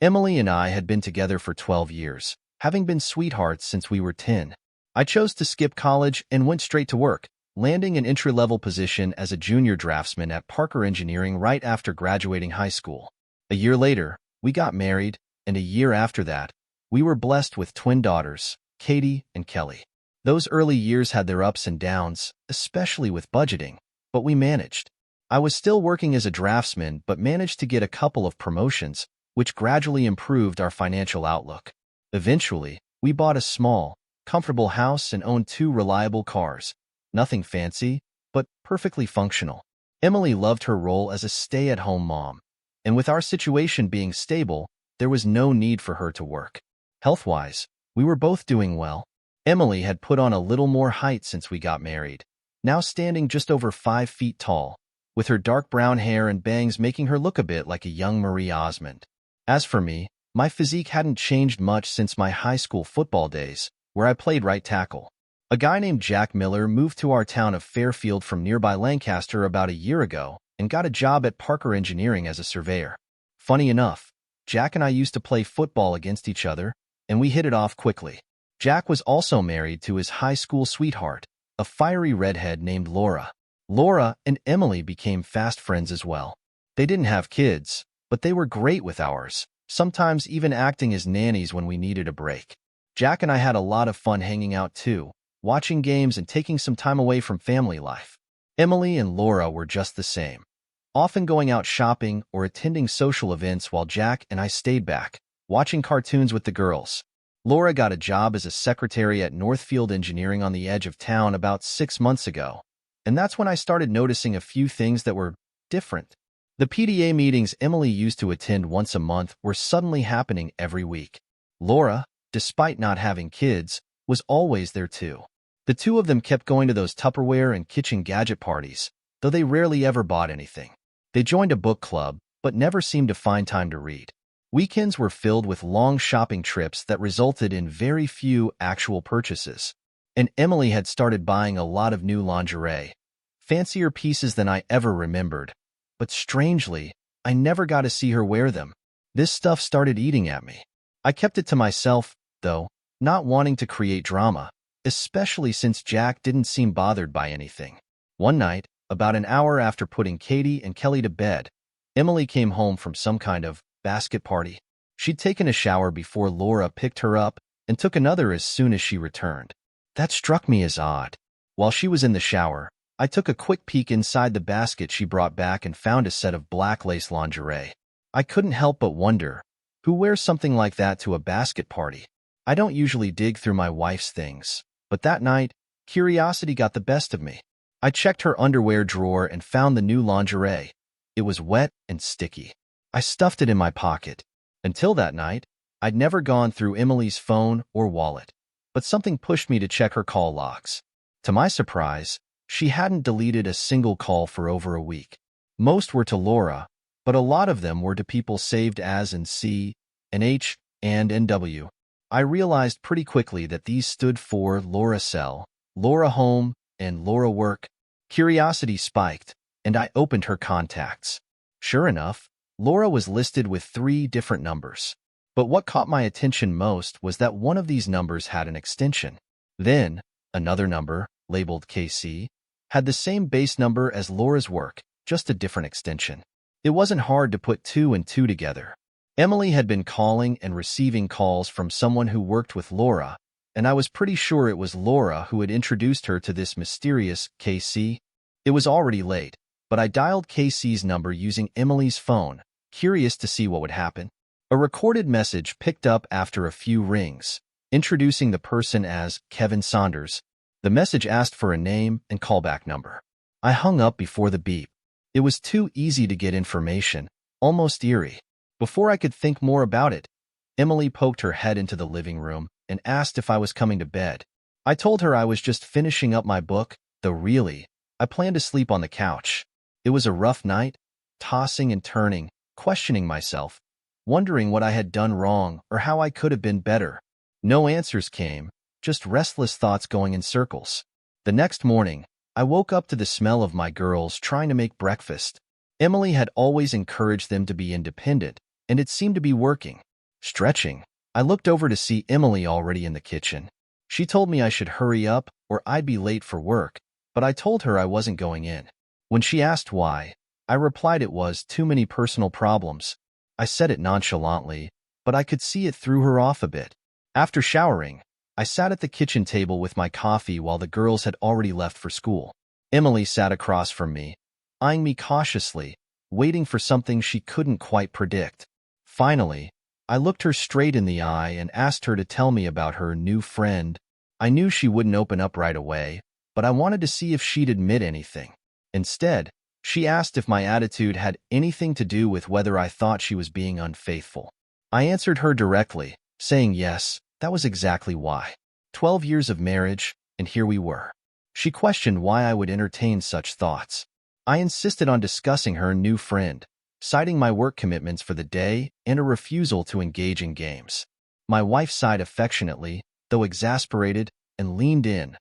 Emily and I had been together for 12 years, having been sweethearts since we were 10. I chose to skip college and went straight to work, landing an entry-level position as a junior draftsman at Parker Engineering right after graduating high school. A year later, we got married, and a year after that, we were blessed with twin daughters, Katie and Kelly. Those early years had their ups and downs, especially with budgeting, but we managed. I was still working as a draftsman but managed to get a couple of promotions, which gradually improved our financial outlook. Eventually, we bought a small, comfortable house and owned 2 reliable cars. Nothing fancy, but perfectly functional. Emily loved her role as a stay-at-home mom, and with our situation being stable, there was no need for her to work. Health-wise, we were both doing well. Emily had put on a little more height since we got married, now standing just over 5 feet tall, with her dark brown hair and bangs making her look a bit like a young Marie Osmond. As for me, my physique hadn't changed much since my high school football days, where I played right tackle. A guy named Jack Miller moved to our town of Fairfield from nearby Lancaster about a year ago and got a job at Parker Engineering as a surveyor. Funny enough, Jack and I used to play football against each other, and we hit it off quickly. Jack was also married to his high school sweetheart, a fiery redhead named Laura. Laura and Emily became fast friends as well. They didn't have kids, but they were great with ours, sometimes even acting as nannies when we needed a break. Jack and I had a lot of fun hanging out too, watching games and taking some time away from family life. Emily and Laura were just the same, often going out shopping or attending social events while Jack and I stayed back, watching cartoons with the girls. Laura got a job as a secretary at Northfield Engineering on the edge of town about 6 months ago, and that's when I started noticing a few things that were different. The PTA meetings Emily used to attend once a month were suddenly happening every week. Laura, despite not having kids, was always there too. The two of them kept going to those Tupperware and kitchen gadget parties, though they rarely ever bought anything. They joined a book club, but never seemed to find time to read. Weekends were filled with long shopping trips that resulted in very few actual purchases. And Emily had started buying a lot of new lingerie, fancier pieces than I ever remembered. But strangely, I never got to see her wear them. This stuff started eating at me. I kept it to myself, though, not wanting to create drama, especially since Jack didn't seem bothered by anything. One night, about an hour after putting Katie and Kelly to bed, Emily came home from some kind of basket party. She'd taken a shower before Laura picked her up and took another as soon as she returned. That struck me as odd. While she was in the shower, I took a quick peek inside the basket she brought back and found a set of black lace lingerie. I couldn't help but wonder, who wears something like that to a basket party? I don't usually dig through my wife's things, but that night, curiosity got the best of me. I checked her underwear drawer and found the new lingerie. It was wet and sticky. I stuffed it in my pocket. Until that night, I'd never gone through Emily's phone or wallet, but something pushed me to check her call logs. To my surprise, she hadn't deleted a single call for over a week. Most were to Laura, but a lot of them were to people saved as and C, and H, and NW. I realized pretty quickly that these stood for Laura Cell, Laura Home, and Laura Work. Curiosity spiked, and I opened her contacts. Sure enough, Laura was listed with 3 different numbers. But what caught my attention most was that one of these numbers had an extension. Then, another number, labeled KC, had the same base number as Laura's Work, just a different extension. It wasn't hard to put 2 and 2 together. Emily had been calling and receiving calls from someone who worked with Laura, and I was pretty sure it was Laura who had introduced her to this mysterious KC. It was already late, but I dialed KC's number using Emily's phone, curious to see what would happen. A recorded message picked up after a few rings, introducing the person as Kevin Saunders. The message asked for a name and callback number. I hung up before the beep. It was too easy to get information, almost eerie. Before I could think more about it, Emily poked her head into the living room and asked if I was coming to bed. I told her I was just finishing up my book, though really, I planned to sleep on the couch. It was a rough night, tossing and turning, questioning myself, wondering what I had done wrong or how I could have been better. No answers came, just restless thoughts going in circles. The next morning, I woke up to the smell of my girls trying to make breakfast. Emily had always encouraged them to be independent, and it seemed to be working. Stretching, I looked over to see Emily already in the kitchen. She told me I should hurry up or I'd be late for work, but I told her I wasn't going in. When she asked why, I replied it was too many personal problems. I said it nonchalantly, but I could see it threw her off a bit. After showering, I sat at the kitchen table with my coffee while the girls had already left for school. Emily sat across from me, eyeing me cautiously, waiting for something she couldn't quite predict. Finally, I looked her straight in the eye and asked her to tell me about her new friend. I knew she wouldn't open up right away, but I wanted to see if she'd admit anything. Instead, she asked if my attitude had anything to do with whether I thought she was being unfaithful. I answered her directly, saying yes, that was exactly why. 12 years of marriage, and here we were. She questioned why I would entertain such thoughts. I insisted on discussing her new friend, citing my work commitments for the day and a refusal to engage in games. My wife sighed affectionately, though exasperated, and leaned in,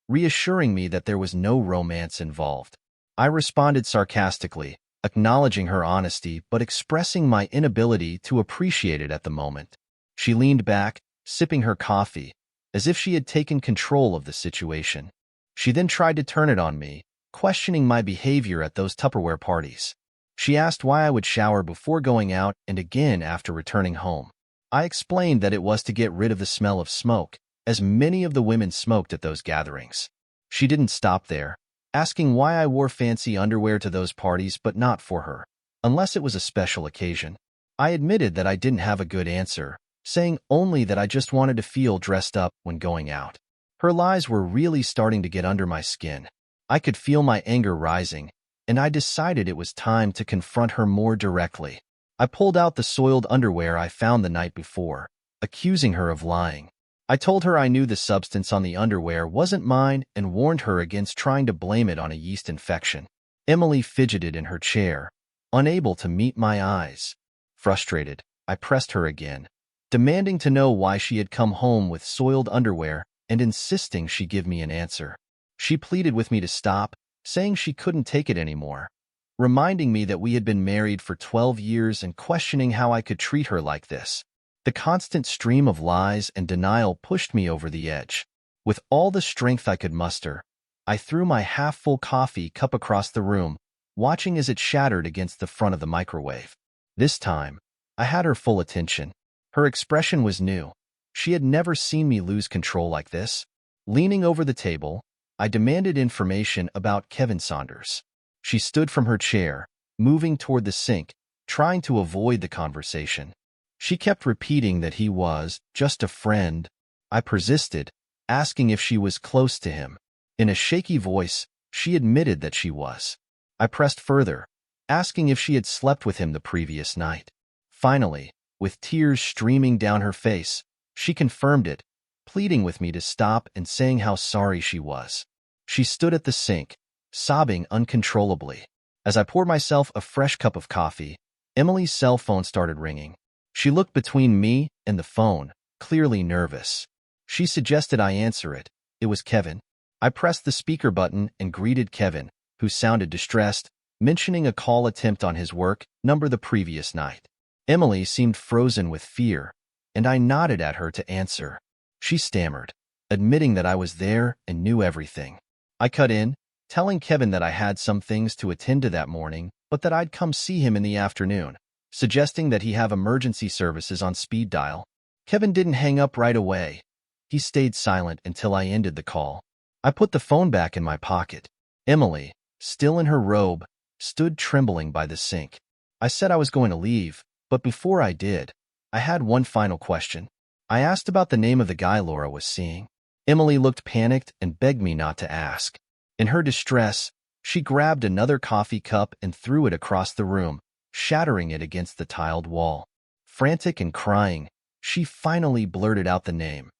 reassuring me that there was no romance involved. I responded sarcastically, acknowledging her honesty but expressing my inability to appreciate it at the moment. She leaned back, sipping her coffee, as if she had taken control of the situation. She then tried to turn it on me, questioning my behavior at those Tupperware parties. She asked why I would shower before going out and again after returning home. I explained that it was to get rid of the smell of smoke, as many of the women smoked at those gatherings. She didn't stop there, asking why I wore fancy underwear to those parties but not for her, unless it was a special occasion. I admitted that I didn't have a good answer, saying only that I just wanted to feel dressed up when going out. Her lies were really starting to get under my skin. I could feel my anger rising, and I decided it was time to confront her more directly. I pulled out the soiled underwear I found the night before, accusing her of lying. I told her I knew the substance on the underwear wasn't mine and warned her against trying to blame it on a yeast infection. Emily fidgeted in her chair, unable to meet my eyes. Frustrated, I pressed her again, demanding to know why she had come home with soiled underwear and insisting she give me an answer. She pleaded with me to stop, saying she couldn't take it anymore, reminding me that we had been married for 12 years and questioning how I could treat her like this. The constant stream of lies and denial pushed me over the edge. With all the strength I could muster, I threw my half-full coffee cup across the room, watching as it shattered against the front of the microwave. This time, I had her full attention. Her expression was new. She had never seen me lose control like this. Leaning over the table, I demanded information about Kevin Saunders. She stood from her chair, moving toward the sink, trying to avoid the conversation. She kept repeating that he was just a friend. I persisted, asking if she was close to him. In a shaky voice, she admitted that she was. I pressed further, asking if she had slept with him the previous night. Finally, with tears streaming down her face, she confirmed it, pleading with me to stop and saying how sorry she was. She stood at the sink, sobbing uncontrollably. As I poured myself a fresh cup of coffee, Emily's cell phone started ringing. She looked between me and the phone, clearly nervous. She suggested I answer it. It was Kevin. I pressed the speaker button and greeted Kevin, who sounded distressed, mentioning a call attempt on his work number the previous night. Emily seemed frozen with fear, and I nodded at her to answer. She stammered, admitting that I was there and knew everything. I cut in, telling Kevin that I had some things to attend to that morning, but that I'd come see him in the afternoon, suggesting that he have emergency services on speed dial. Kevin didn't hang up right away. He stayed silent until I ended the call. I put the phone back in my pocket. Emily, still in her robe, stood trembling by the sink. I said I was going to leave, but before I did, I had one final question. I asked about the name of the guy Laura was seeing. Emily looked panicked and begged me not to ask. In her distress, she grabbed another coffee cup and threw it across the room, shattering it against the tiled wall. Frantic and crying, she finally blurted out the name.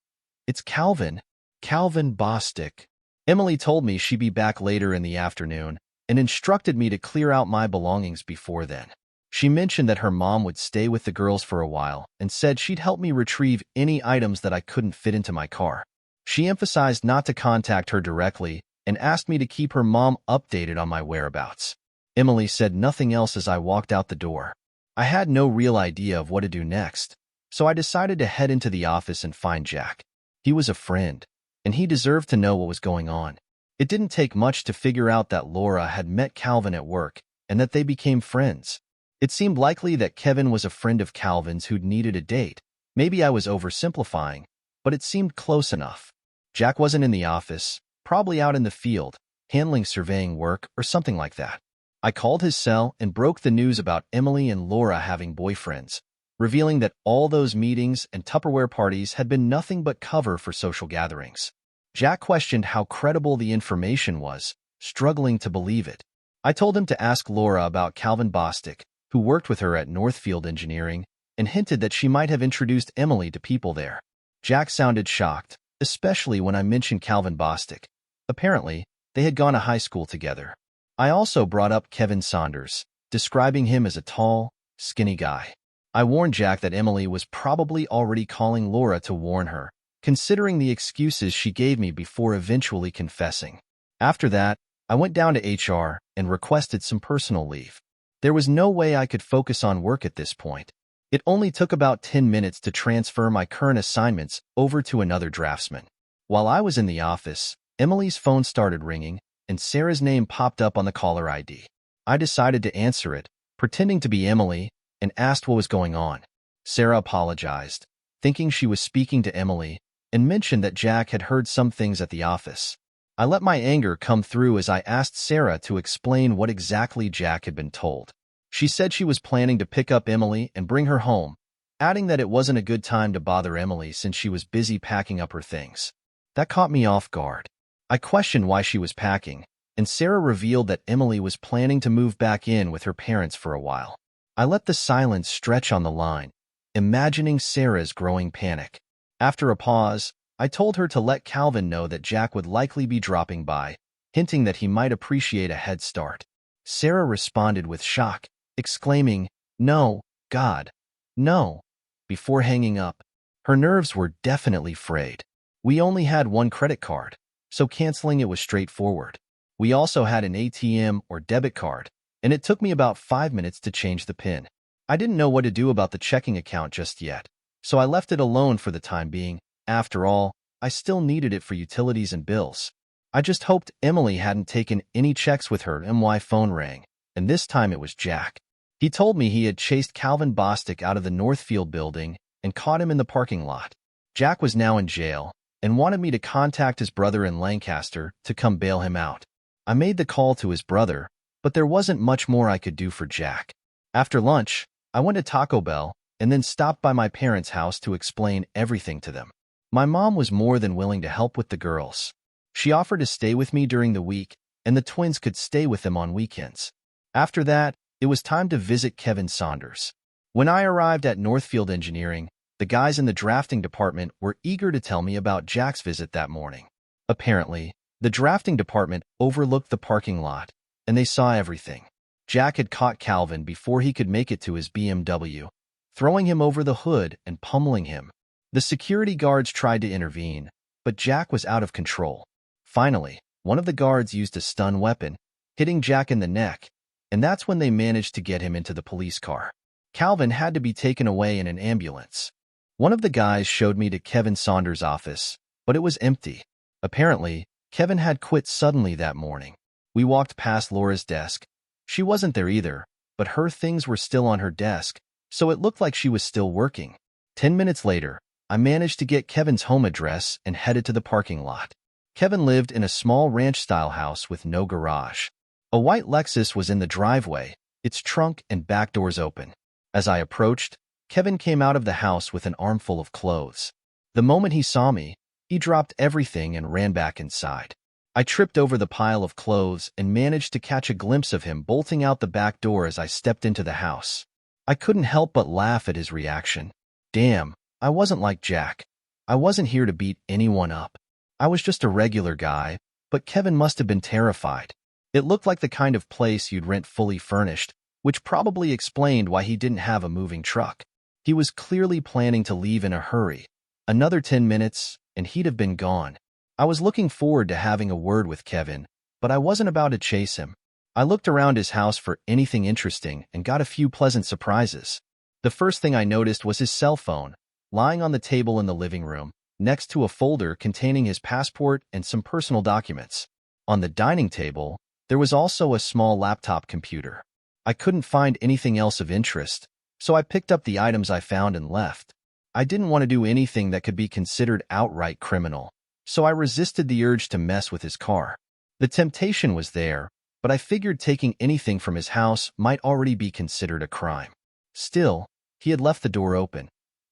It's Calvin Bostick. Emily told me she'd be back later in the afternoon and instructed me to clear out my belongings before then. She mentioned that her mom would stay with the girls for a while and said she'd help me retrieve any items that I couldn't fit into my car. She emphasized not to contact her directly and asked me to keep her mom updated on my whereabouts. Emily said nothing else as I walked out the door. I had no real idea of what to do next, So I decided to head into the office and find Jack. He was a friend, and he deserved to know what was going on. It didn't take much to figure out that Laura had met Calvin at work and that they became friends. It seemed likely that Kevin was a friend of Calvin's who'd needed a date. Maybe I was oversimplifying, but it seemed close enough. Jack wasn't in the office, probably out in the field, handling surveying work or something like that. I called his cell and broke the news about Emily and Laura having boyfriends, revealing that all those meetings and Tupperware parties had been nothing but cover for social gatherings. Jack questioned how credible the information was, struggling to believe it. I told him to ask Laura about Calvin Bostic, who worked with her at Northfield Engineering, and hinted that she might have introduced Emily to people there. Jack sounded shocked, especially when I mentioned Calvin Bostic. Apparently, they had gone to high school together. I also brought up Kevin Saunders, describing him as a tall, skinny guy. I warned Jack that Emily was probably already calling Laura to warn her, considering the excuses she gave me before eventually confessing. After that, I went down to HR and requested some personal leave. There was no way I could focus on work at this point. It only took about 10 minutes to transfer my current assignments over to another draftsman. While I was in the office, Emily's phone started ringing, and Sarah's name popped up on the caller ID. I decided to answer it, pretending to be Emily, and asked what was going on. Sarah apologized, thinking she was speaking to Emily, and mentioned that Jack had heard some things at the office. I let my anger come through as I asked Sarah to explain what exactly Jack had been told. She said she was planning to pick up Emily and bring her home, adding that it wasn't a good time to bother Emily since she was busy packing up her things. That caught me off guard. I questioned why she was packing, and Sarah revealed that Emily was planning to move back in with her parents for a while. I let the silence stretch on the line, imagining Sarah's growing panic. After a pause, I told her to let Calvin know that Jack would likely be dropping by, hinting that he might appreciate a head start. Sarah responded with shock, exclaiming, "No, God, no," before hanging up. Her nerves were definitely frayed. We only had one credit card, so canceling it was straightforward. We also had an ATM or debit card, and it took me about 5 minutes to change the PIN. I didn't know what to do about the checking account just yet, so I left it alone for the time being. After all, I still needed it for utilities and bills. I just hoped Emily hadn't taken any checks with her, and my phone rang, and this time it was Jack. He told me he had chased Calvin Bostic out of the Northfield building and caught him in the parking lot. Jack was now in jail and wanted me to contact his brother in Lancaster to come bail him out. I made the call to his brother, but there wasn't much more I could do for Jack. After lunch, I went to Taco Bell and then stopped by my parents' house to explain everything to them. My mom was more than willing to help with the girls. She offered to stay with me during the week, and the twins could stay with them on weekends. After that, it was time to visit Kevin Saunders. When I arrived at Northfield Engineering, the guys in the drafting department were eager to tell me about Jack's visit that morning. Apparently, the drafting department overlooked the parking lot, and they saw everything. Jack had caught Calvin before he could make it to his BMW, throwing him over the hood and pummeling him. The security guards tried to intervene, but Jack was out of control. Finally, one of the guards used a stun weapon, hitting Jack in the neck, and that's when they managed to get him into the police car. Calvin had to be taken away in an ambulance. One of the guys showed me to Kevin Saunders' office, but it was empty. Apparently, Kevin had quit suddenly that morning. We walked past Laura's desk. She wasn't there either, but her things were still on her desk, so it looked like she was still working. 10 minutes later, I managed to get Kevin's home address and headed to the parking lot. Kevin lived in a small ranch-style house with no garage. A white Lexus was in the driveway, its trunk and back doors open. As I approached, Kevin came out of the house with an armful of clothes. The moment he saw me, he dropped everything and ran back inside. I tripped over the pile of clothes and managed to catch a glimpse of him bolting out the back door as I stepped into the house. I couldn't help but laugh at his reaction. Damn, I wasn't like Jack. I wasn't here to beat anyone up. I was just a regular guy, but Kevin must have been terrified. It looked like the kind of place you'd rent fully furnished, which probably explained why he didn't have a moving truck. He was clearly planning to leave in a hurry. Another 10 minutes, and he'd have been gone. I was looking forward to having a word with Kevin, but I wasn't about to chase him. I looked around his house for anything interesting and got a few pleasant surprises. The first thing I noticed was his cell phone, lying on the table in the living room, next to a folder containing his passport and some personal documents. On the dining table, there was also a small laptop computer. I couldn't find anything else of interest, so I picked up the items I found and left. I didn't want to do anything that could be considered outright criminal, so I resisted the urge to mess with his car. The temptation was there, but I figured taking anything from his house might already be considered a crime. Still, he had left the door open.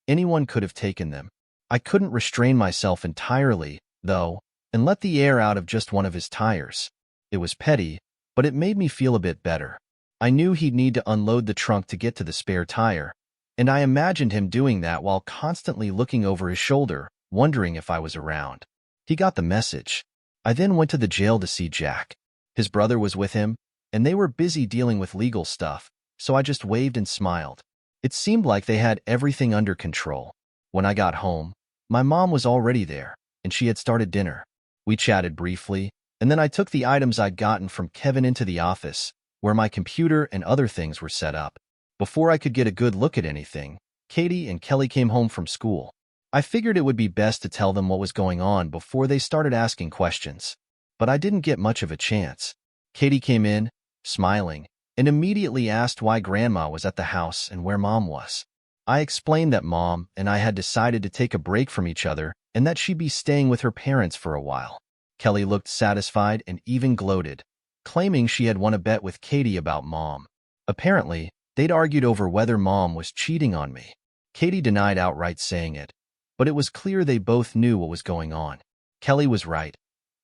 Anyone could have taken them. I couldn't restrain myself entirely, though, and let the air out of just one of his tires. It was petty, but it made me feel a bit better. I knew he'd need to unload the trunk to get to the spare tire, and I imagined him doing that while constantly looking over his shoulder, wondering if I was around. He got the message. I then went to the jail to see Jack. His brother was with him, and they were busy dealing with legal stuff, so I just waved and smiled. It seemed like they had everything under control. When I got home, my mom was already there, and she had started dinner. We chatted briefly, and then I took the items I'd gotten from Kevin into the office, where my computer and other things were set up. Before I could get a good look at anything, Katie and Kelly came home from school. I figured it would be best to tell them what was going on before they started asking questions. But I didn't get much of a chance. Katie came in, smiling, and immediately asked why Grandma was at the house and where Mom was. I explained that Mom and I had decided to take a break from each other and that she'd be staying with her parents for a while. Kelly looked satisfied and even gloated, claiming she had won a bet with Katie about Mom. Apparently, they'd argued over whether Mom was cheating on me. Katie denied outright saying it, but it was clear they both knew what was going on. Kelly was right.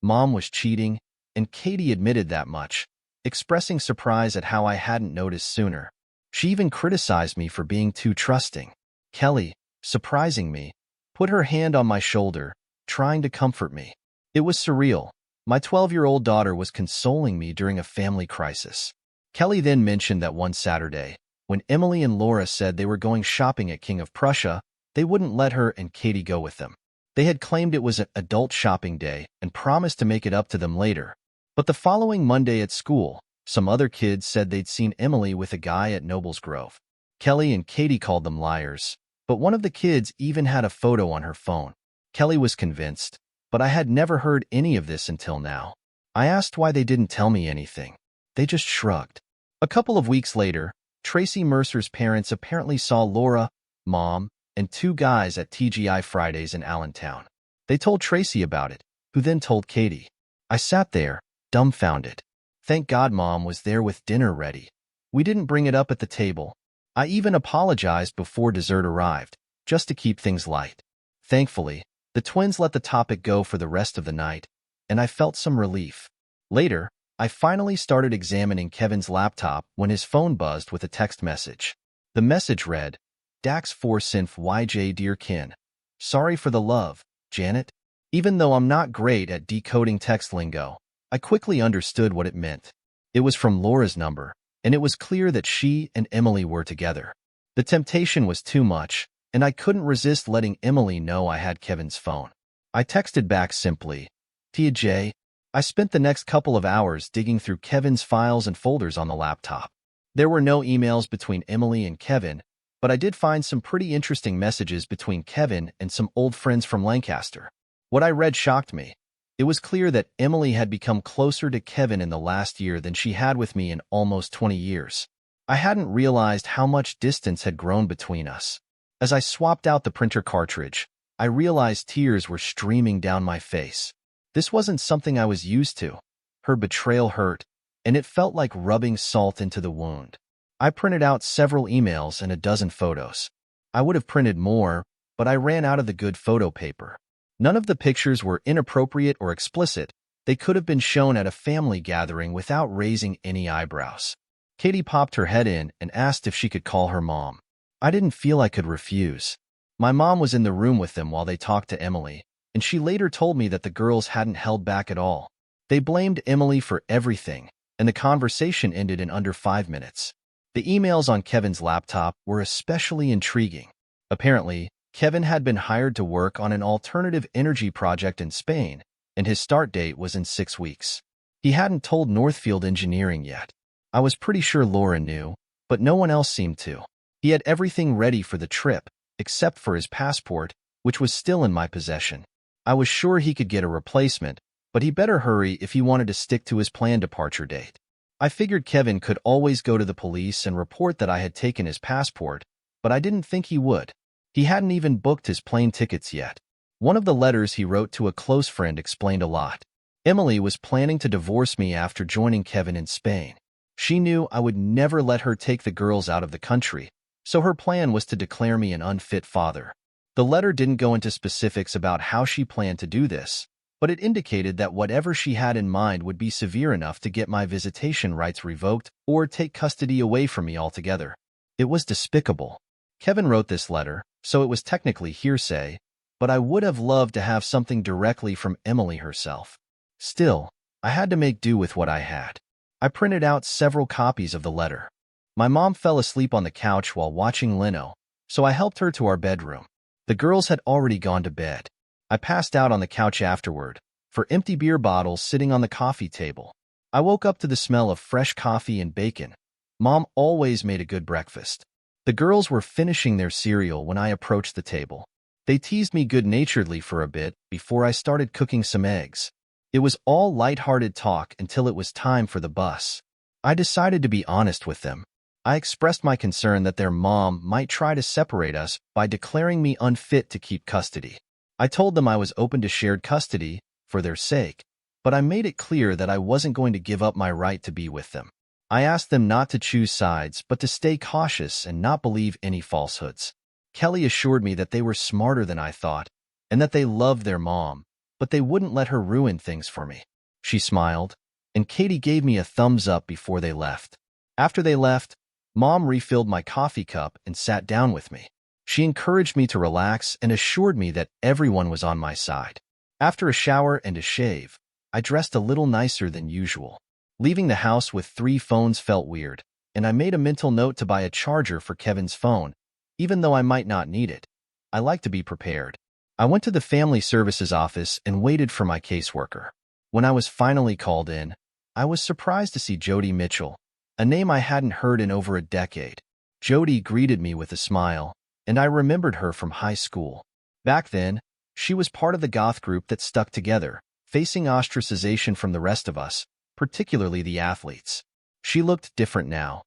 Mom was cheating, and Katie admitted that much, expressing surprise at how I hadn't noticed sooner. She even criticized me for being too trusting. Kelly, surprising me, put her hand on my shoulder, trying to comfort me. It was surreal. My 12-year-old daughter was consoling me during a family crisis. Kelly then mentioned that one Saturday, when Emily and Laura said they were going shopping at King of Prussia, they wouldn't let her and Katie go with them. They had claimed it was an adult shopping day and promised to make it up to them later. But the following Monday at school, some other kids said they'd seen Emily with a guy at Nobles Grove. Kelly and Katie called them liars, but one of the kids even had a photo on her phone. Kelly was convinced, but I had never heard any of this until now. I asked why they didn't tell me anything. They just shrugged. A couple of weeks later, Tracy Mercer's parents apparently saw Laura, Mom, and two guys at TGI Fridays in Allentown. They told Tracy about it, who then told Katie. I sat there, dumbfounded. Thank God Mom was there with dinner ready. We didn't bring it up at the table. I even apologized before dessert arrived, just to keep things light. Thankfully, the twins let the topic go for the rest of the night, and I felt some relief. Later, I finally started examining Kevin's laptop when his phone buzzed with a text message. The message read, Dax 4 Synth YJ Dear Kin. Sorry for the love, Janet. Even though I'm not great at decoding text lingo, I quickly understood what it meant. It was from Laura's number, and it was clear that she and Emily were together. The temptation was too much, and I couldn't resist letting Emily know I had Kevin's phone. I texted back simply, Tia J. I spent the next couple of hours digging through Kevin's files and folders on the laptop. There were no emails between Emily and Kevin, but I did find some pretty interesting messages between Kevin and some old friends from Lancaster. What I read shocked me. It was clear that Emily had become closer to Kevin in the last year than she had with me in almost 20 years. I hadn't realized how much distance had grown between us. As I swapped out the printer cartridge, I realized tears were streaming down my face. This wasn't something I was used to. Her betrayal hurt, and it felt like rubbing salt into the wound. I printed out several emails and a dozen photos. I would have printed more, but I ran out of the good photo paper. None of the pictures were inappropriate or explicit. They could have been shown at a family gathering without raising any eyebrows. Katie popped her head in and asked if she could call her mom. I didn't feel I could refuse. My mom was in the room with them while they talked to Emily, and she later told me that the girls hadn't held back at all. They blamed Emily for everything, and the conversation ended in under 5 minutes. The emails on Kevin's laptop were especially intriguing. Apparently, Kevin had been hired to work on an alternative energy project in Spain, and his start date was in 6 weeks. He hadn't told Northfield Engineering yet. I was pretty sure Laura knew, but no one else seemed to. He had everything ready for the trip, except for his passport, which was still in my possession. I was sure he could get a replacement, but he better hurry if he wanted to stick to his planned departure date. I figured Kevin could always go to the police and report that I had taken his passport, but I didn't think he would. He hadn't even booked his plane tickets yet. One of the letters he wrote to a close friend explained a lot. Emily was planning to divorce me after joining Kevin in Spain. She knew I would never let her take the girls out of the country, so her plan was to declare me an unfit father. The letter didn't go into specifics about how she planned to do this, but it indicated that whatever she had in mind would be severe enough to get my visitation rights revoked or take custody away from me altogether. It was despicable. Kevin wrote this letter, so it was technically hearsay, but I would have loved to have something directly from Emily herself. Still, I had to make do with what I had. I printed out several copies of the letter. My mom fell asleep on the couch while watching Leno, so I helped her to our bedroom. The girls had already gone to bed. I passed out on the couch afterward, for empty beer bottles sitting on the coffee table. I woke up to the smell of fresh coffee and bacon. Mom always made a good breakfast. The girls were finishing their cereal when I approached the table. They teased me good-naturedly for a bit before I started cooking some eggs. It was all light-hearted talk until it was time for the bus. I decided to be honest with them. I expressed my concern that their mom might try to separate us by declaring me unfit to keep custody. I told them I was open to shared custody for their sake, but I made it clear that I wasn't going to give up my right to be with them. I asked them not to choose sides, but to stay cautious and not believe any falsehoods. Kelly assured me that they were smarter than I thought, and that they loved their mom, but they wouldn't let her ruin things for me. She smiled, and Katie gave me a thumbs up before they left. After they left, Mom refilled my coffee cup and sat down with me. She encouraged me to relax and assured me that everyone was on my side. After a shower and a shave, I dressed a little nicer than usual. Leaving the house with 3 phones felt weird, and I made a mental note to buy a charger for Kevin's phone, even though I might not need it. I like to be prepared. I went to the family services office and waited for my caseworker. When I was finally called in, I was surprised to see Jody Mitchell, a name I hadn't heard in over a decade. Jody greeted me with a smile, and I remembered her from high school. Back then, she was part of the goth group that stuck together, facing ostracization from the rest of us, particularly the athletes. She looked different now.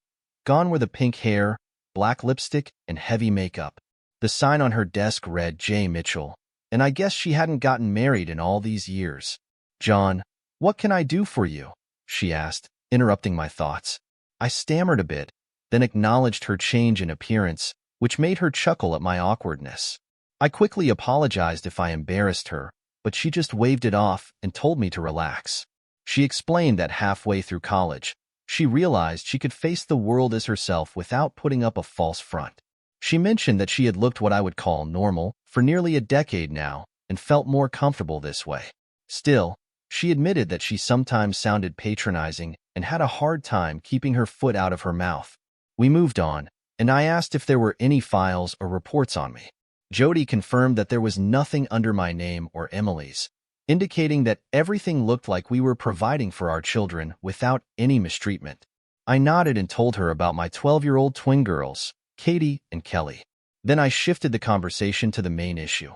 Gone were the pink hair, black lipstick, and heavy makeup. The sign on her desk read J. Mitchell, and I guess she hadn't gotten married in all these years. "John, what can I do for you?" she asked, interrupting my thoughts. I stammered a bit, then acknowledged her change in appearance, which made her chuckle at my awkwardness. I quickly apologized if I embarrassed her, but she just waved it off and told me to relax. She explained that halfway through college, she realized she could face the world as herself without putting up a false front. She mentioned that she had looked what I would call normal for nearly a decade now and felt more comfortable this way. Still, she admitted that she sometimes sounded patronizing and had a hard time keeping her foot out of her mouth. We moved on, and I asked if there were any files or reports on me. Jody confirmed that there was nothing under my name or Emily's, indicating that everything looked like we were providing for our children without any mistreatment. I nodded and told her about my 12-year-old twin girls, Katie and Kelly. Then I shifted the conversation to the main issue: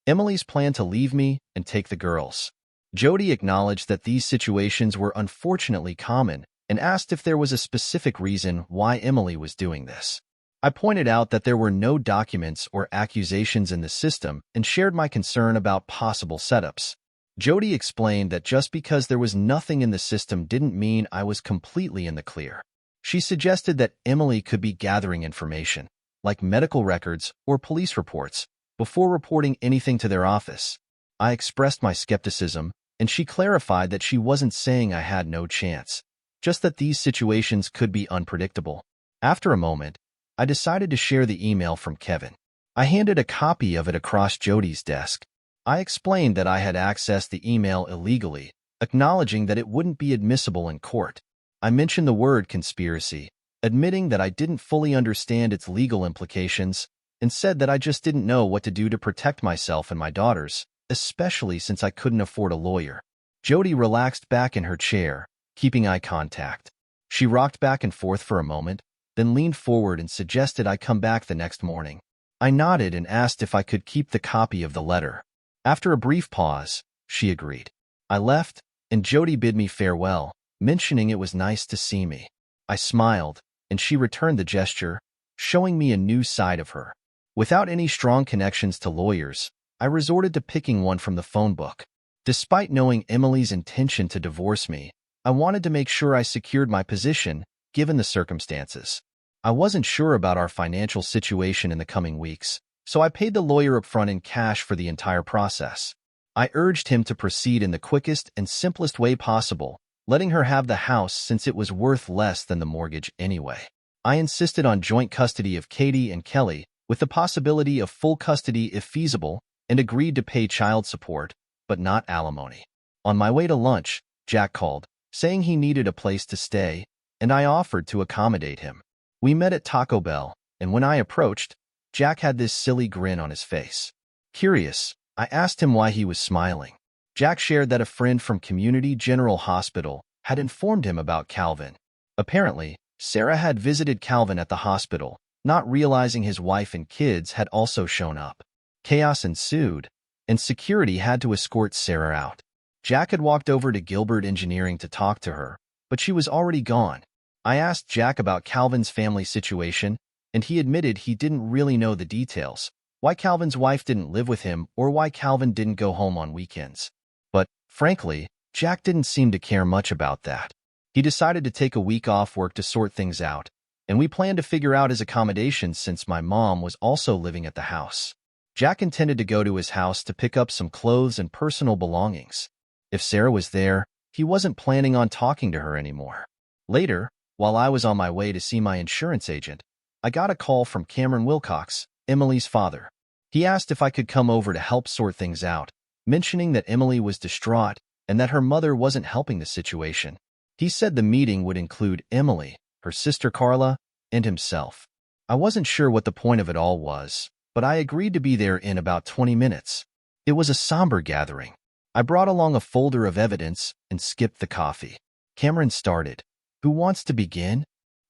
Emily's plan to leave me and take the girls. Jody acknowledged that these situations were unfortunately common and asked if there was a specific reason why Emily was doing this. I pointed out that there were no documents or accusations in the system and shared my concern about possible setups. Jody explained that just because there was nothing in the system didn't mean I was completely in the clear. She suggested that Emily could be gathering information, like medical records or police reports, before reporting anything to their office. I expressed my skepticism, and she clarified that she wasn't saying I had no chance, just that these situations could be unpredictable. After a moment, I decided to share the email from Kevin. I handed a copy of it across Jody's desk. I explained that I had accessed the email illegally, acknowledging that it wouldn't be admissible in court. I mentioned the word conspiracy, admitting that I didn't fully understand its legal implications, and said that I just didn't know what to do to protect myself and my daughters, especially since I couldn't afford a lawyer. Jody relaxed back in her chair, keeping eye contact. She rocked back and forth for a moment, then leaned forward and suggested I come back the next morning. I nodded and asked if I could keep the copy of the letter. After a brief pause, she agreed. I left, and Jody bid me farewell, mentioning it was nice to see me. I smiled, and she returned the gesture, showing me a new side of her. Without any strong connections to lawyers, I resorted to picking one from the phone book. Despite knowing Emily's intention to divorce me, I wanted to make sure I secured my position, given the circumstances. I wasn't sure about our financial situation in the coming weeks, so I paid the lawyer upfront in cash for the entire process. I urged him to proceed in the quickest and simplest way possible, letting her have the house since it was worth less than the mortgage anyway. I insisted on joint custody of Katie and Kelly, with the possibility of full custody if feasible, and agreed to pay child support, but not alimony. On my way to lunch, Jack called, saying he needed a place to stay, and I offered to accommodate him. We met at Taco Bell, and when I approached, Jack had this silly grin on his face. Curious, I asked him why he was smiling. Jack shared that a friend from Community General Hospital had informed him about Calvin. Apparently, Sarah had visited Calvin at the hospital, not realizing his wife and kids had also shown up. Chaos ensued, and security had to escort Sarah out. Jack had walked over to Gilbert Engineering to talk to her, but she was already gone. I asked Jack about Calvin's family situation, and he admitted he didn't really know the details, why Calvin's wife didn't live with him or why Calvin didn't go home on weekends. But, frankly, Jack didn't seem to care much about that. He decided to take a week off work to sort things out, and we planned to figure out his accommodations since my mom was also living at the house. Jack intended to go to his house to pick up some clothes and personal belongings. If Sarah was there, he wasn't planning on talking to her anymore. Later, while I was on my way to see my insurance agent, I got a call from Cameron Wilcox, Emily's father. He asked if I could come over to help sort things out, mentioning that Emily was distraught and that her mother wasn't helping the situation. He said the meeting would include Emily, her sister Carla, and himself. I wasn't sure what the point of it all was, but I agreed to be there in about 20 minutes. It was a somber gathering. I brought along a folder of evidence and skipped the coffee. Cameron started. Who wants to begin?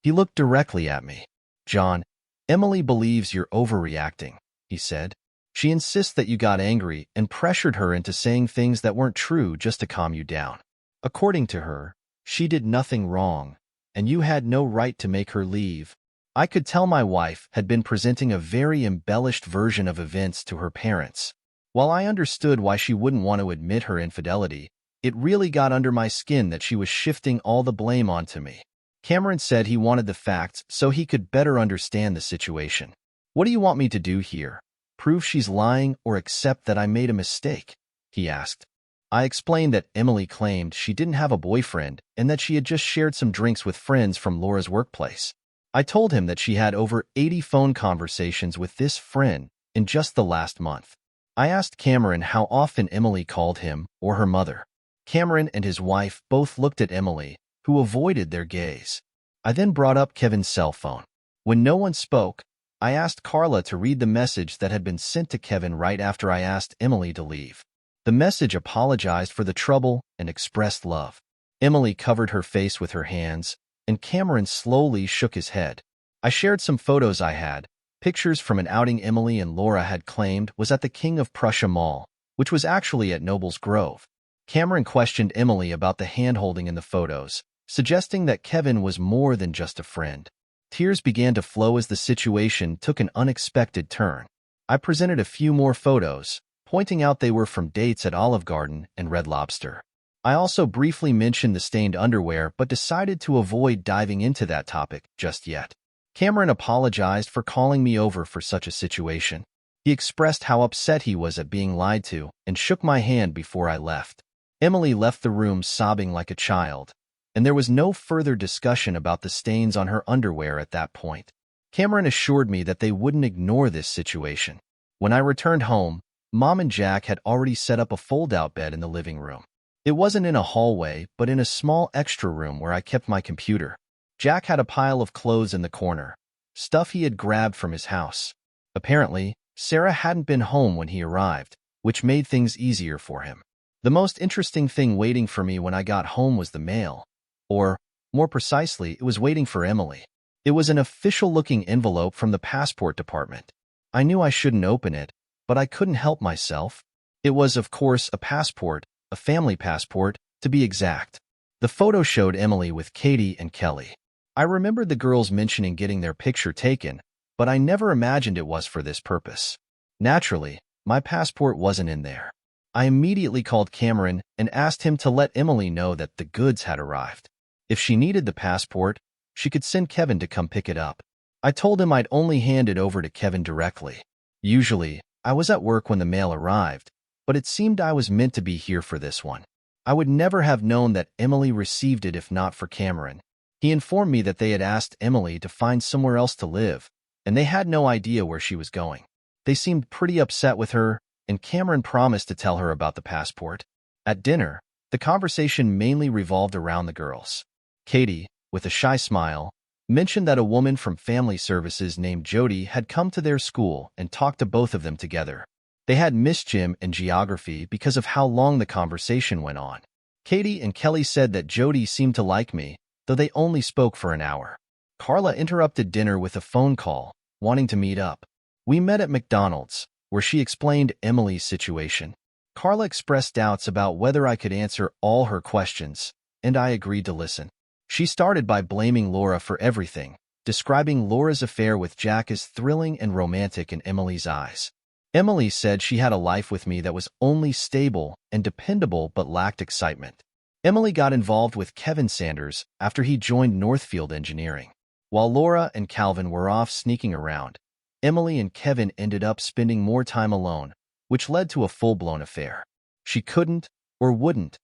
He looked directly at me. John, Emily believes you're overreacting, he said. She insists that you got angry and pressured her into saying things that weren't true just to calm you down. According to her, she did nothing wrong, and you had no right to make her leave. I could tell my wife had been presenting a very embellished version of events to her parents. While I understood why she wouldn't want to admit her infidelity, it really got under my skin that she was shifting all the blame onto me. Cameron said he wanted the facts so he could better understand the situation. What do you want me to do here? Prove she's lying or accept that I made a mistake? He asked. I explained that Emily claimed she didn't have a boyfriend and that she had just shared some drinks with friends from Laura's workplace. I told him that she had over 80 phone conversations with this friend in just the last month. I asked Cameron how often Emily called him or her mother. Cameron and his wife both looked at Emily, who avoided their gaze. I then brought up Kevin's cell phone. When no one spoke, I asked Carla to read the message that had been sent to Kevin right after I asked Emily to leave. The message apologized for the trouble and expressed love. Emily covered her face with her hands, and Cameron slowly shook his head. I shared some photos I had, pictures from an outing Emily and Laura had claimed was at the King of Prussia Mall, which was actually at Nobles Grove. Cameron questioned Emily about the hand-holding in the photos, suggesting that Kevin was more than just a friend. Tears began to flow as the situation took an unexpected turn. I presented a few more photos, pointing out they were from dates at Olive Garden and Red Lobster. I also briefly mentioned the stained underwear but decided to avoid diving into that topic just yet. Cameron apologized for calling me over for such a situation. He expressed how upset he was at being lied to and shook my hand before I left. Emily left the room sobbing like a child, and there was no further discussion about the stains on her underwear at that point. Cameron assured me that they wouldn't ignore this situation. When I returned home, Mom and Jack had already set up a fold-out bed in the living room. It wasn't in a hallway, but in a small extra room where I kept my computer. Jack had a pile of clothes in the corner, stuff he had grabbed from his house. Apparently, Sarah hadn't been home when he arrived, which made things easier for him. The most interesting thing waiting for me when I got home was the mail. Or, more precisely, it was waiting for Emily. It was an official-looking envelope from the passport department. I knew I shouldn't open it, but I couldn't help myself. It was, of course, a passport, a family passport, to be exact. The photo showed Emily with Katie and Kelly. I remembered the girls mentioning getting their picture taken, but I never imagined it was for this purpose. Naturally, my passport wasn't in there. I immediately called Cameron and asked him to let Emily know that the goods had arrived. If she needed the passport, she could send Kevin to come pick it up. I told him I'd only hand it over to Kevin directly. Usually, I was at work when the mail arrived, but it seemed I was meant to be here for this one. I would never have known that Emily received it if not for Cameron. He informed me that they had asked Emily to find somewhere else to live, and they had no idea where she was going. They seemed pretty upset with her, and Cameron promised to tell her about the passport. At dinner, the conversation mainly revolved around the girls. Katie, with a shy smile, mentioned that a woman from family services named Jody had come to their school and talked to both of them together. They had missed gym and geography because of how long the conversation went on. Katie and Kelly said that Jody seemed to like me, though they only spoke for an hour. Carla interrupted dinner with a phone call, wanting to meet up. We met at McDonald's, where she explained Emily's situation. Carla expressed doubts about whether I could answer all her questions, and I agreed to listen. She started by blaming Laura for everything, describing Laura's affair with Jack as thrilling and romantic in Emily's eyes. Emily said she had a life with me that was only stable and dependable but lacked excitement. Emily got involved with Kevin Sanders after he joined Northfield Engineering. While Laura and Calvin were off sneaking around, Emily and Kevin ended up spending more time alone, which led to a full-blown affair. She couldn't, or wouldn't,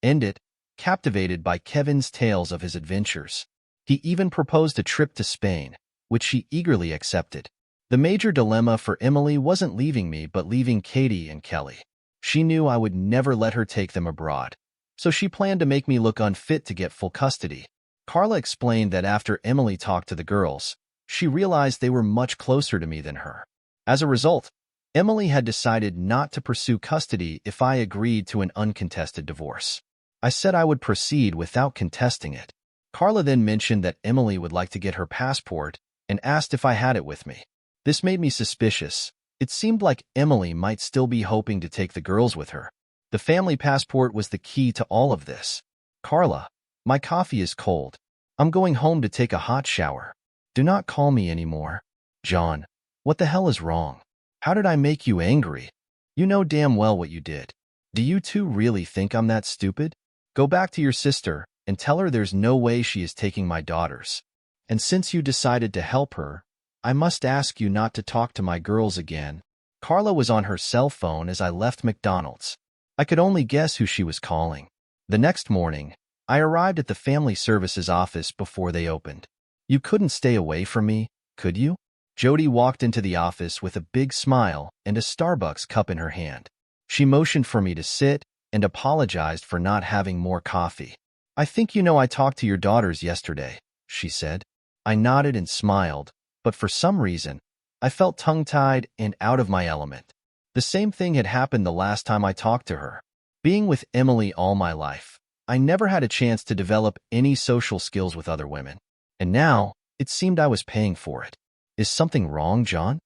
end it, captivated by Kevin's tales of his adventures. He even proposed a trip to Spain, which she eagerly accepted. The major dilemma for Emily wasn't leaving me but leaving Katie and Kelly. She knew I would never let her take them abroad, so she planned to make me look unfit to get full custody. Carla explained that after Emily talked to the girls, she realized they were much closer to me than her. As a result, Emily had decided not to pursue custody if I agreed to an uncontested divorce. I said I would proceed without contesting it. Carla then mentioned that Emily would like to get her passport and asked if I had it with me. This made me suspicious. It seemed like Emily might still be hoping to take the girls with her. The family passport was the key to all of this. Carla, my coffee is cold. I'm going home to take a hot shower. Do not call me anymore. John, what the hell is wrong? How did I make you angry? You know damn well what you did. Do you two really think I'm that stupid? Go back to your sister and tell her there's no way she is taking my daughters. And since you decided to help her, I must ask you not to talk to my girls again. Carla was on her cell phone as I left McDonald's. I could only guess who she was calling. The next morning, I arrived at the family services office before they opened. You couldn't stay away from me, could you? Jody walked into the office with a big smile and a Starbucks cup in her hand. She motioned for me to sit and apologized for not having more coffee. I think you know I talked to your daughters yesterday, she said. I nodded and smiled, but for some reason, I felt tongue-tied and out of my element. The same thing had happened the last time I talked to her. Being with Emily all my life, I never had a chance to develop any social skills with other women. And now, it seemed I was paying for it. Is something wrong, John?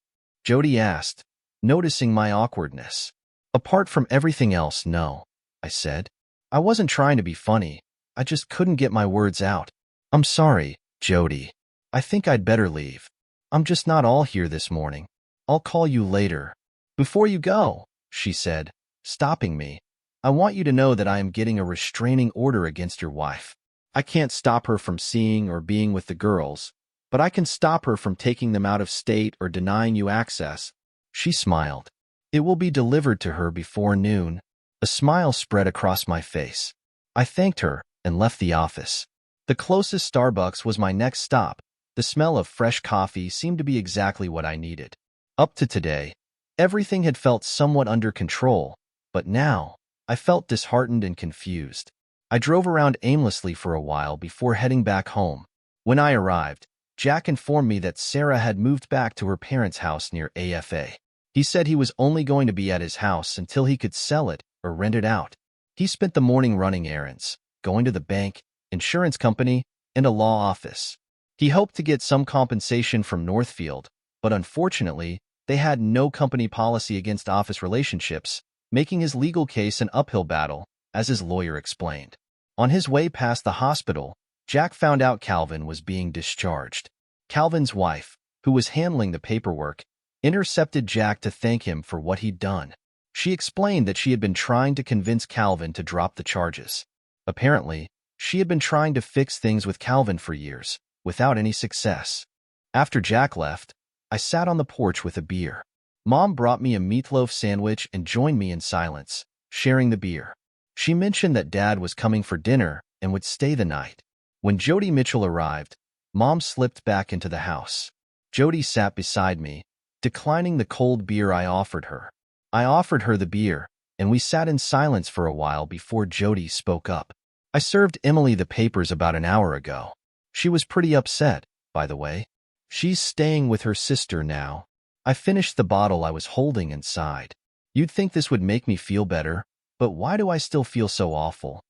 Jody asked, noticing my awkwardness. Apart from everything else, no, I said. I wasn't trying to be funny. I just couldn't get my words out. I'm sorry, Jody. I think I'd better leave. I'm just not all here this morning. I'll call you later. Before you go, she said, stopping me, I want you to know that I am getting a restraining order against your wife. I can't stop her from seeing or being with the girls, but I can stop her from taking them out of state or denying you access. She smiled. It will be delivered to her before noon. A smile spread across my face. I thanked her and left the office. The closest Starbucks was my next stop. The smell of fresh coffee seemed to be exactly what I needed. Up to today, everything had felt somewhat under control, but now I felt disheartened and confused. I drove around aimlessly for a while before heading back home. When I arrived, Jack informed me that Sarah had moved back to her parents' house near AFA. He said he was only going to be at his house until he could sell it or rent it out. He spent the morning running errands, going to the bank, insurance company, and a law office. He hoped to get some compensation from Northfield, but unfortunately, They had no company policy against office relationships, making his legal case an uphill battle, as his lawyer explained. On his way past the hospital, Jack found out Calvin was being discharged. Calvin's wife, who was handling the paperwork, intercepted Jack to thank him for what he'd done. She explained that she had been trying to convince Calvin to drop the charges. Apparently, she had been trying to fix things with Calvin for years, without any success. After Jack left, I sat on the porch with a beer. Mom brought me a meatloaf sandwich and joined me in silence, sharing the beer. She mentioned that Dad was coming for dinner and would stay the night. When Jody Mitchell arrived, Mom slipped back into the house. Jody sat beside me, declining the cold beer I offered her. I offered her the beer, and we sat in silence for a while before Jody spoke up. I served Emily the papers about an hour ago. She was pretty upset, by the way. She's staying with her sister now. I finished the bottle I was holding and sighed. You'd think this would make me feel better, but why do I still feel so awful?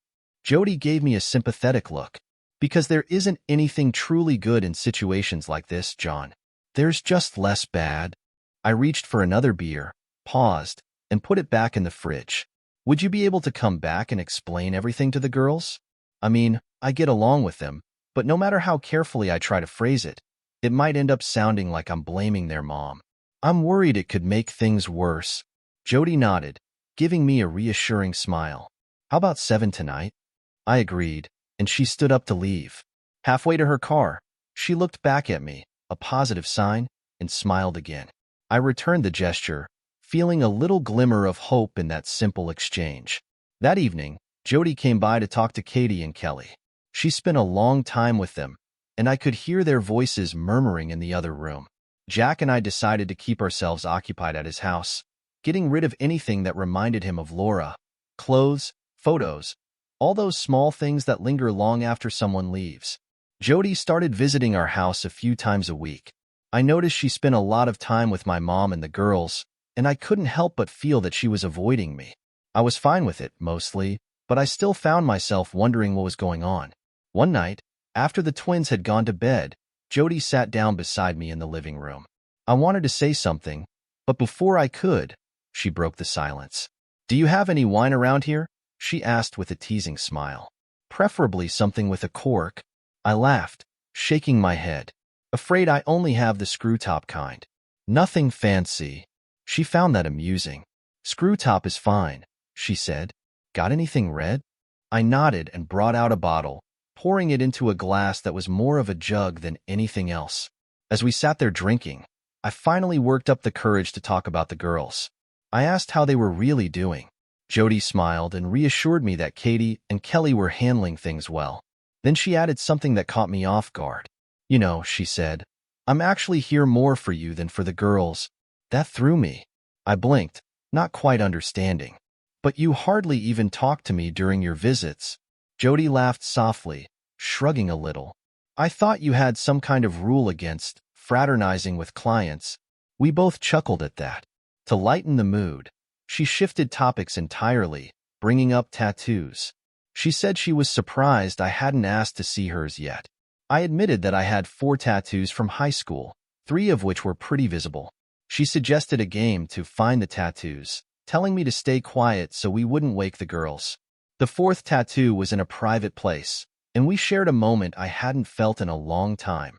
Jody gave me a sympathetic look. Because there isn't anything truly good in situations like this, John. There's just less bad. I reached for another beer, paused, and put it back in the fridge. Would you be able to come back and explain everything to the girls? I mean, I get along with them, but no matter how carefully I try to phrase it, it might end up sounding like I'm blaming their mom. I'm worried it could make things worse. Jody nodded, giving me a reassuring smile. How about 7 tonight? I agreed, and she stood up to leave. Halfway to her car, she looked back at me, a positive sign, and smiled again. I returned the gesture, feeling a little glimmer of hope in that simple exchange. That evening, Jody came by to talk to Katie and Kelly. She spent a long time with them, and I could hear their voices murmuring in the other room. Jack and I decided to keep ourselves occupied at his house, getting rid of anything that reminded him of Laura, clothes, photos, all those small things that linger long after someone leaves. Jody started visiting our house a few times a week. I noticed she spent a lot of time with my mom and the girls, and I couldn't help but feel that she was avoiding me. I was fine with it, mostly, but I still found myself wondering what was going on. One night, after the twins had gone to bed, Jody sat down beside me in the living room. I wanted to say something, but before I could, she broke the silence. "Do you have any wine around here?" she asked with a teasing smile. "Preferably something with a cork." I laughed, shaking my head. "Afraid I only have the screw-top kind. Nothing fancy." She found that amusing. "Screw-top is fine," she said. "Got anything red?" I nodded and brought out a bottle, pouring it into a glass that was more of a jug than anything else. As we sat there drinking, I finally worked up the courage to talk about the girls. I asked how they were really doing. Jody smiled and reassured me that Katie and Kelly were handling things well. Then she added something that caught me off guard. "You know," she said, "I'm actually here more for you than for the girls." That threw me. I blinked, not quite understanding. "But you hardly even talk to me during your visits." Jody laughed softly, shrugging a little. "I thought you had some kind of rule against fraternizing with clients." We both chuckled at that. To lighten the mood, she shifted topics entirely, bringing up tattoos. She said she was surprised I hadn't asked to see hers yet. I admitted that I had 4 tattoos from high school, 3 of which were pretty visible. She suggested a game to find the tattoos, telling me to stay quiet so we wouldn't wake the girls. The 4th tattoo was in a private place, and we shared a moment I hadn't felt in a long time.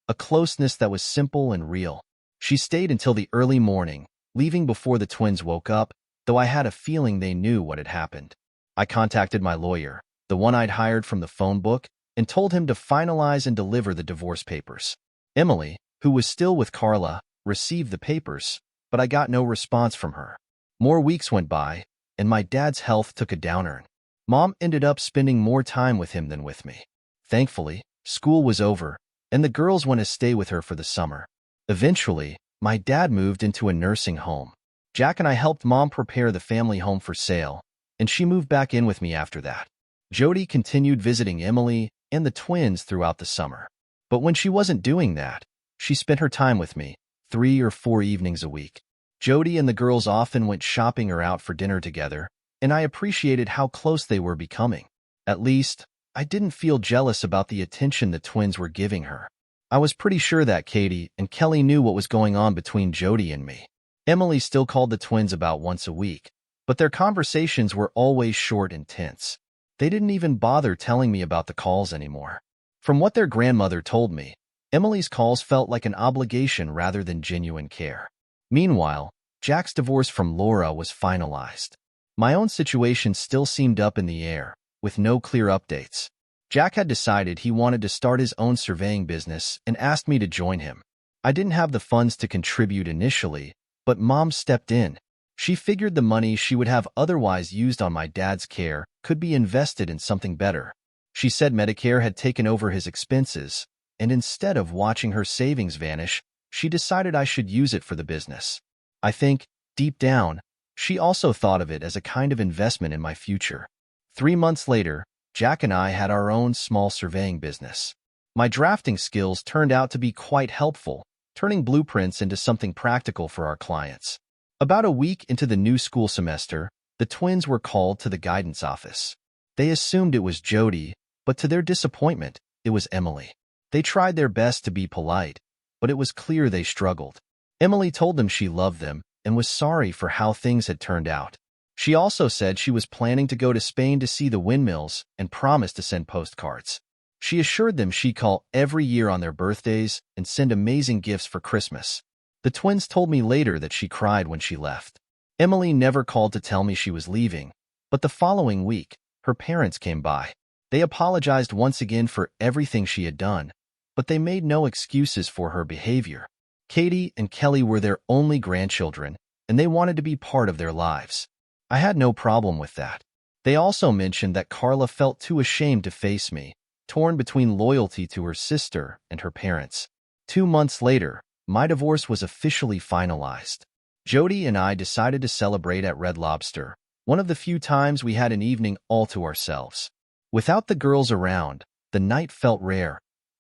A closeness that was simple and real. She stayed until the early morning, leaving before the twins woke up, though I had a feeling they knew what had happened. I contacted my lawyer, the one I'd hired from the phone book, and told him to finalize and deliver the divorce papers. Emily, who was still with Carla, received the papers, but I got no response from her. More weeks went by, and my dad's health took a downturn. Mom ended up spending more time with him than with me. Thankfully, school was over, and the girls went to stay with her for the summer. Eventually, my dad moved into a nursing home. Jack and I helped Mom prepare the family home for sale, and she moved back in with me after that. Jody continued visiting Emily and the twins throughout the summer. But when she wasn't doing that, she spent her time with me, 3 or 4 evenings a week. Jody and the girls often went shopping or out for dinner together, and I appreciated how close they were becoming. At least, I didn't feel jealous about the attention the twins were giving her. I was pretty sure that Katie and Kelly knew what was going on between Jody and me. Emily still called the twins about once a week, but their conversations were always short and tense. They didn't even bother telling me about the calls anymore. From what their grandmother told me, Emily's calls felt like an obligation rather than genuine care. Meanwhile, Jack's divorce from Laura was finalized. My own situation still seemed up in the air, with no clear updates. Jack had decided he wanted to start his own surveying business and asked me to join him. I didn't have the funds to contribute initially, but Mom stepped in. She figured the money she would have otherwise used on my dad's care could be invested in something better. She said Medicare had taken over his expenses, and instead of watching her savings vanish, she decided I should use it for the business. I think, deep down, she also thought of it as a kind of investment in my future. 3 months later, Jack and I had our own small surveying business. My drafting skills turned out to be quite helpful, turning blueprints into something practical for our clients. About a week into the new school semester, the twins were called to the guidance office. They assumed it was Jody, but to their disappointment, it was Emily. They tried their best to be polite, but it was clear they struggled. Emily told them she loved them and was sorry for how things had turned out. She also said she was planning to go to Spain to see the windmills and promised to send postcards. She assured them she'd call every year on their birthdays and send amazing gifts for Christmas. The twins told me later that she cried when she left. Emily never called to tell me she was leaving, but the following week, her parents came by. They apologized once again for everything she had done, but they made no excuses for her behavior. Katie and Kelly were their only grandchildren, and they wanted to be part of their lives. I had no problem with that. They also mentioned that Carla felt too ashamed to face me, torn between loyalty to her sister and her parents. 2 months later, my divorce was officially finalized. Jody and I decided to celebrate at Red Lobster, one of the few times we had an evening all to ourselves. Without the girls around, the night felt rare,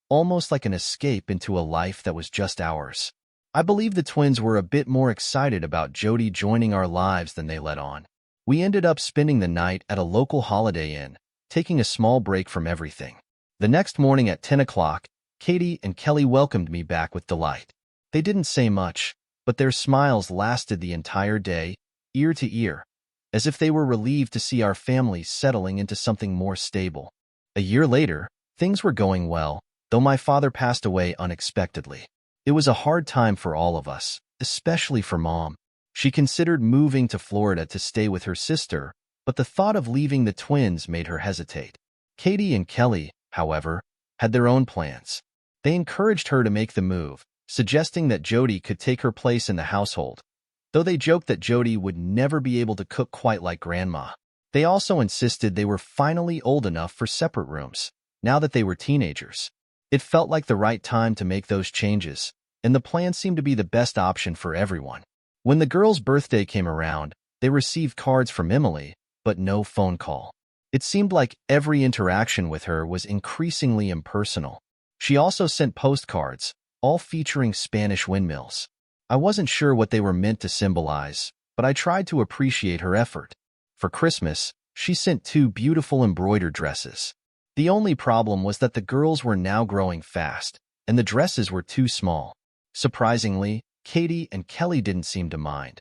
almost like an escape into a life that was just ours. I believe the twins were a bit more excited about Jody joining our lives than they let on. We ended up spending the night at a local Holiday Inn, taking a small break from everything. The next morning at 10 o'clock, Katie and Kelly welcomed me back with delight. They didn't say much, but their smiles lasted the entire day, ear to ear, as if they were relieved to see our family settling into something more stable. A year later, things were going well, though my father passed away unexpectedly. It was a hard time for all of us, especially for Mom. She considered moving to Florida to stay with her sister, but the thought of leaving the twins made her hesitate. Katie and Kelly, however, had their own plans. They encouraged her to make the move, suggesting that Jody could take her place in the household, though they joked that Jody would never be able to cook quite like Grandma. They also insisted they were finally old enough for separate rooms, now that they were teenagers. It felt like the right time to make those changes, and the plan seemed to be the best option for everyone. When the girl's birthday came around, they received cards from Emily, but no phone call. It seemed like every interaction with her was increasingly impersonal. She also sent postcards, all featuring Spanish windmills. I wasn't sure what they were meant to symbolize, but I tried to appreciate her effort. For Christmas, she sent 2 beautiful embroidered dresses. The only problem was that the girls were now growing fast, and the dresses were too small. Surprisingly, Katie and Kelly didn't seem to mind.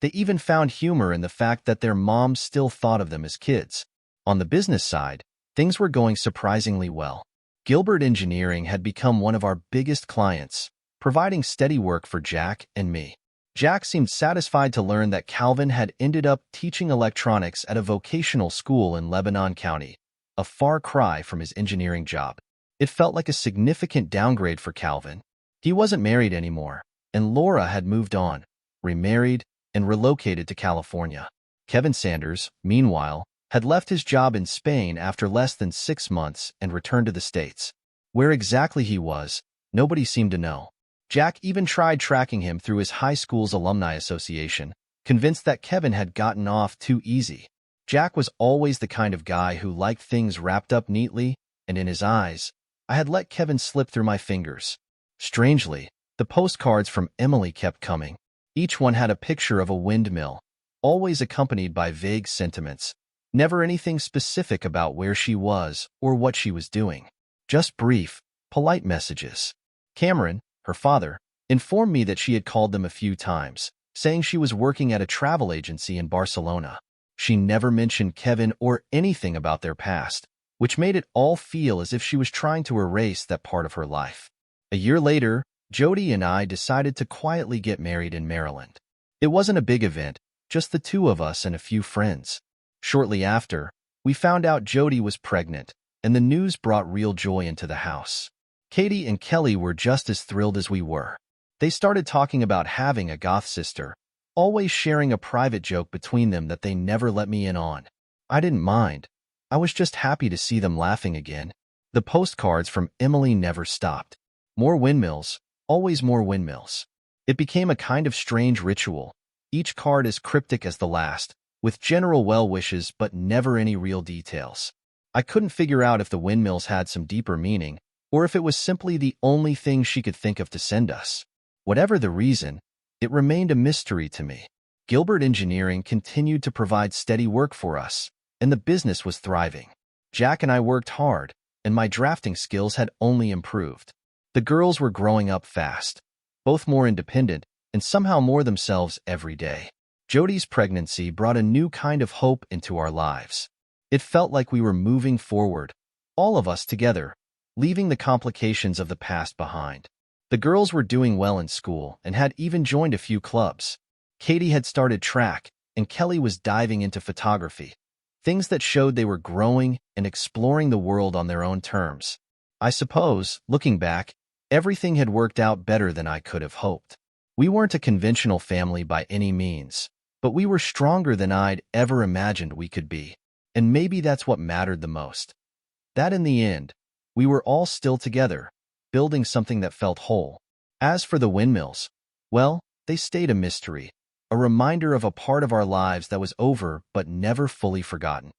They even found humor in the fact that their moms still thought of them as kids. On the business side, things were going surprisingly well. Gilbert Engineering had become one of our biggest clients, providing steady work for Jack and me. Jack seemed satisfied to learn that Calvin had ended up teaching electronics at a vocational school in Lebanon County, a far cry from his engineering job. It felt like a significant downgrade for Calvin. He wasn't married anymore, and Laura had moved on, remarried, and relocated to California. Kevin Sanders, meanwhile, had left his job in Spain after less than 6 months and returned to the States. Where exactly he was, nobody seemed to know. Jack even tried tracking him through his high school's alumni association, convinced that Kevin had gotten off too easy. Jack was always the kind of guy who liked things wrapped up neatly, and in his eyes, I had let Kevin slip through my fingers. Strangely, the postcards from Emily kept coming. Each one had a picture of a windmill, always accompanied by vague sentiments. Never anything specific about where she was or what she was doing. Just brief, polite messages. Cameron, her father, informed me that she had called them a few times, saying she was working at a travel agency in Barcelona. She never mentioned Kevin or anything about their past, which made it all feel as if she was trying to erase that part of her life. A year later, Jody and I decided to quietly get married in Maryland. It wasn't a big event, just the two of us and a few friends. Shortly after, we found out Jody was pregnant, and the news brought real joy into the house. Katie and Kelly were just as thrilled as we were. They started talking about having a goth sister, always sharing a private joke between them that they never let me in on. I didn't mind. I was just happy to see them laughing again. The postcards from Emily never stopped. More windmills, always more windmills. It became a kind of strange ritual, each card as cryptic as the last, with general well wishes but never any real details. I couldn't figure out if the windmills had some deeper meaning, or if it was simply the only thing she could think of to send us. Whatever the reason, it remained a mystery to me. Gilbert Engineering continued to provide steady work for us, and the business was thriving. Jack and I worked hard, and my drafting skills had only improved. The girls were growing up fast, both more independent and somehow more themselves every day. Jody's pregnancy brought a new kind of hope into our lives. It felt like we were moving forward, all of us together, leaving the complications of the past behind. The girls were doing well in school and had even joined a few clubs. Katie had started track, and Kelly was diving into photography, things that showed they were growing and exploring the world on their own terms. I suppose, looking back, everything had worked out better than I could have hoped. We weren't a conventional family by any means, but we were stronger than I'd ever imagined we could be. And maybe that's what mattered the most. That in the end, we were all still together, building something that felt whole. As for the windmills, well, they stayed a mystery, a reminder of a part of our lives that was over but never fully forgotten.